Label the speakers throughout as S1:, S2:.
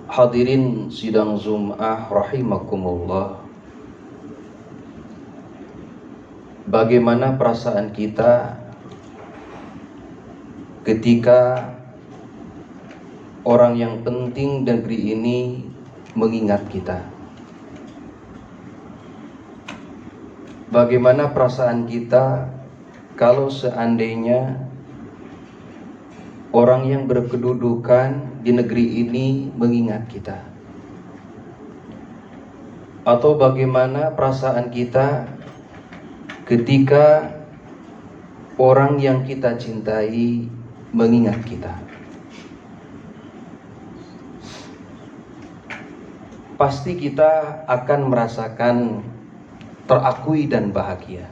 S1: Hadirin sidang Jum'ah rahimakumullah. Bagaimana perasaan kita ketika orang yang penting negeri ini mengingat kita? Bagaimana perasaan kita kalau seandainya orang yang berkedudukan di negeri ini mengingat kita? Atau bagaimana perasaan kita ketika orang yang kita cintai mengingat kita? Pasti kita akan merasakan terakui dan bahagia.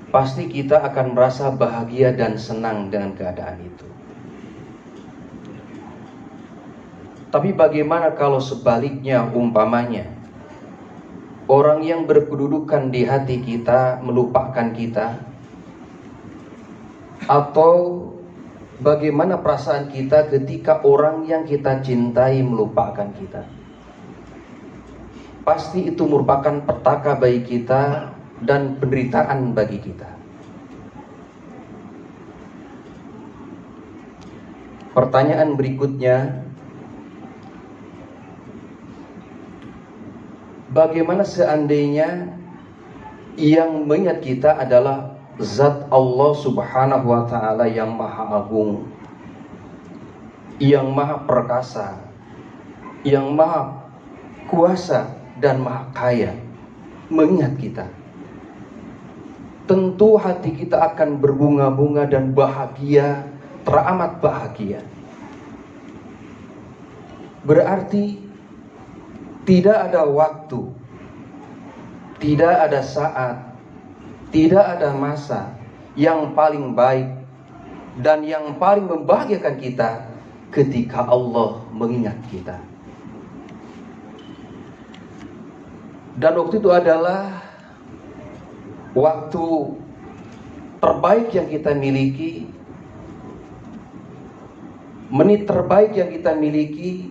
S1: Pasti kita akan merasa bahagia dan senang dengan keadaan itu. Tapi bagaimana kalau sebaliknya, umpamanya orang yang berkedudukan di hati kita melupakan kita? Atau bagaimana perasaan kita ketika orang yang kita cintai melupakan kita? Pasti itu merupakan petaka bagi kita dan penderitaan bagi kita. Pertanyaan berikutnya, bagaimana seandainya yang mengingat kita adalah Zat Allah Subhanahu wa Ta'ala yang Maha Agung, yang Maha Perkasa, yang Maha Kuasa dan Maha Kaya mengingat kita? Tentu hati kita akan berbunga-bunga dan bahagia, teramat bahagia. Berarti tidak ada waktu, tidak ada saat, tidak ada masa yang paling baik dan yang paling membahagiakan kita ketika Allah mengingat kita. Dan waktu itu adalah waktu terbaik yang kita miliki, menit terbaik yang kita miliki,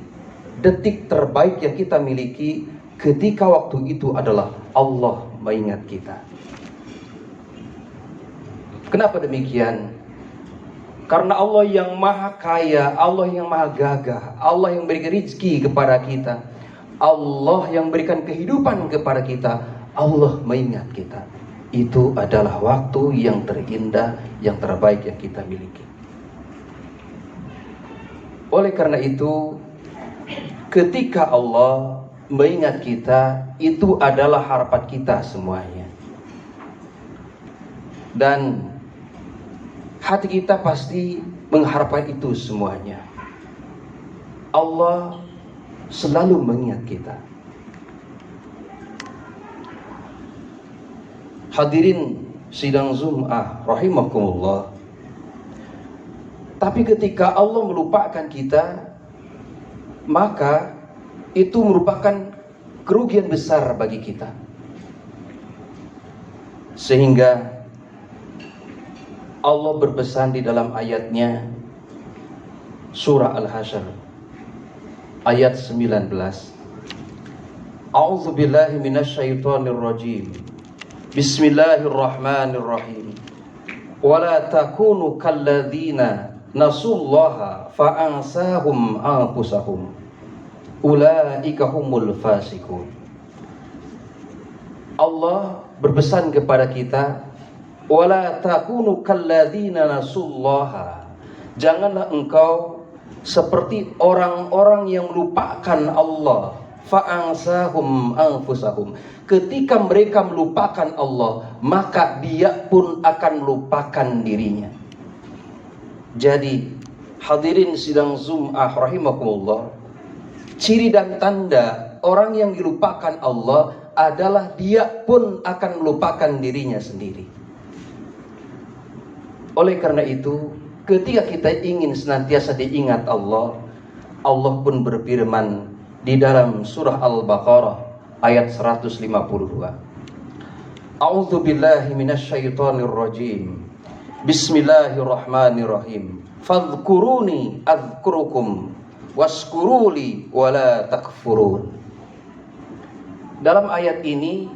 S1: detik terbaik yang kita miliki, ketika waktu itu adalah Allah mengingat kita. Kenapa demikian? Karena Allah yang Maha Kaya, Allah yang Maha Gagah, Allah yang memberikan rezeki kepada kita, Allah yang memberikan kehidupan kepada kita, Allah mengingat kita. Itu adalah waktu yang terindah, yang terbaik yang kita miliki. Oleh karena itu, ketika Allah mengingat kita, itu adalah harapan kita semuanya. Dan hati kita pasti mengharapkan itu semuanya. Allah selalu mengingat kita. Hadirin sidang Jum'ah rahimakumullah. Tapi ketika Allah melupakan kita, maka itu merupakan kerugian besar bagi kita. Sehingga Allah berpesan di dalam ayatnya, surah Al-Hasyr ayat 19. A'udzubillahi minasyaitonirrajim. Bismillahirrahmanirrahim. Wala takunu kalladzina nasullaha fa'ansahum anfusahum. Ulaika humul fasikun. Allah berpesan kepada kita, wala takunu kalladzina nasullaha. Janganlah engkau seperti orang-orang yang melupakan Allah. Fa'ansahum anfusahum. Ketika mereka melupakan Allah, maka dia pun akan melupakan dirinya. Jadi hadirin sidang Jum'ah rahimakumullah, ciri dan tanda orang yang dilupakan Allah adalah dia pun akan melupakan dirinya sendiri. Oleh karena itu, ketika kita ingin senantiasa diingat Allah, Allah pun berfirman di dalam surah Al-Baqarah ayat 152. A'udzu billahi minasyaitonir rajim. Bismillahirrahmanirrahim. Fadhkuruni adzkurukum waskuruli wala takfurun. Dalam ayat ini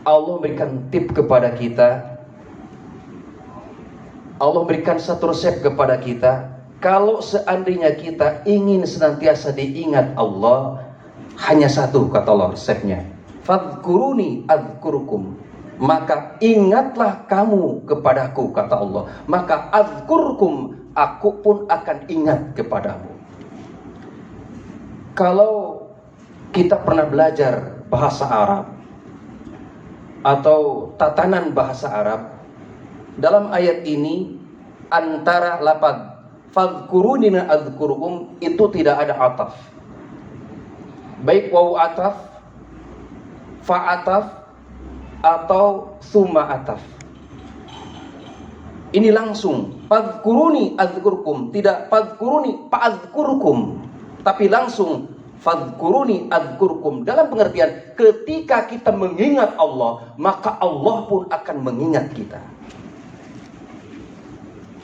S1: Allah berikan tip kepada kita. Allah berikan satu resep kepada kita. Kalau seandainya kita ingin senantiasa diingat Allah, hanya satu kata Allah resepnya. Fadhkuruni adzkurukum. Maka ingatlah kamu kepadaku, kata Allah. Maka adzkurkum, aku pun akan ingat kepadamu. Kalau kita pernah belajar bahasa Arab atau tatanan bahasa Arab, dalam ayat ini antara lafaz fadhkuruni na adzkurukum itu tidak ada ataf. Baik wawu ataf, fa ataf, atau summa ataf. Ini langsung fadhkuruni adzkurukum, tidak fadhkuruni fa'adzkurukum, tapi langsung fadhkuruni adzkurukum, dalam pengertian ketika kita mengingat Allah, maka Allah pun akan mengingat kita.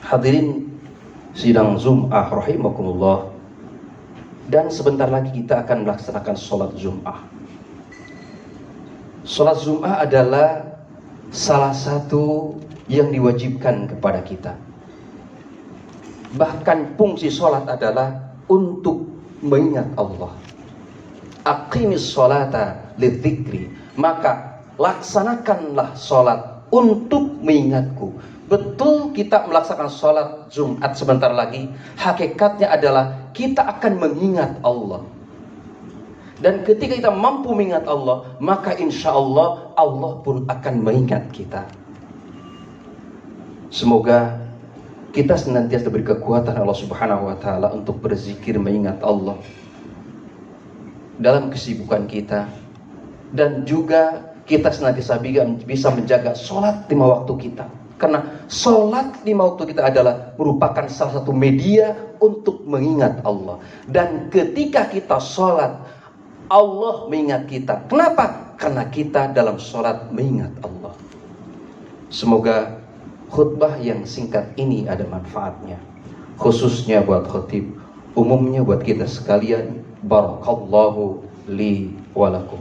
S1: Hadirin sidang Jum'ah rahimakumullah, dan sebentar lagi kita akan melaksanakan sholat Jum'ah. Sholat Jum'ah adalah salah satu yang diwajibkan kepada kita. Bahkan fungsi sholat adalah untuk mengingat Allah. Aqimis sholata lidzikri, maka laksanakanlah sholat untuk mengingatku. Betul kita melaksanakan sholat Jumat sebentar lagi, hakikatnya adalah kita akan mengingat Allah. Dan ketika kita mampu mengingat Allah, maka insya Allah Allah pun akan mengingat kita. Semoga kita senantiasa diberi kekuatan Allah Subhanahu wa Ta'ala untuk berzikir mengingat Allah dalam kesibukan kita, dan juga kita senantiasa bisa menjaga sholat 5 waktu kita. Karena sholat 5 waktu kita adalah merupakan salah satu media untuk mengingat Allah. Dan ketika kita sholat, Allah mengingat kita. Kenapa? Karena kita dalam sholat mengingat Allah. Semoga khutbah yang singkat ini ada manfaatnya, khususnya buat khatib, umumnya buat kita sekalian. Barakallahu li walakum.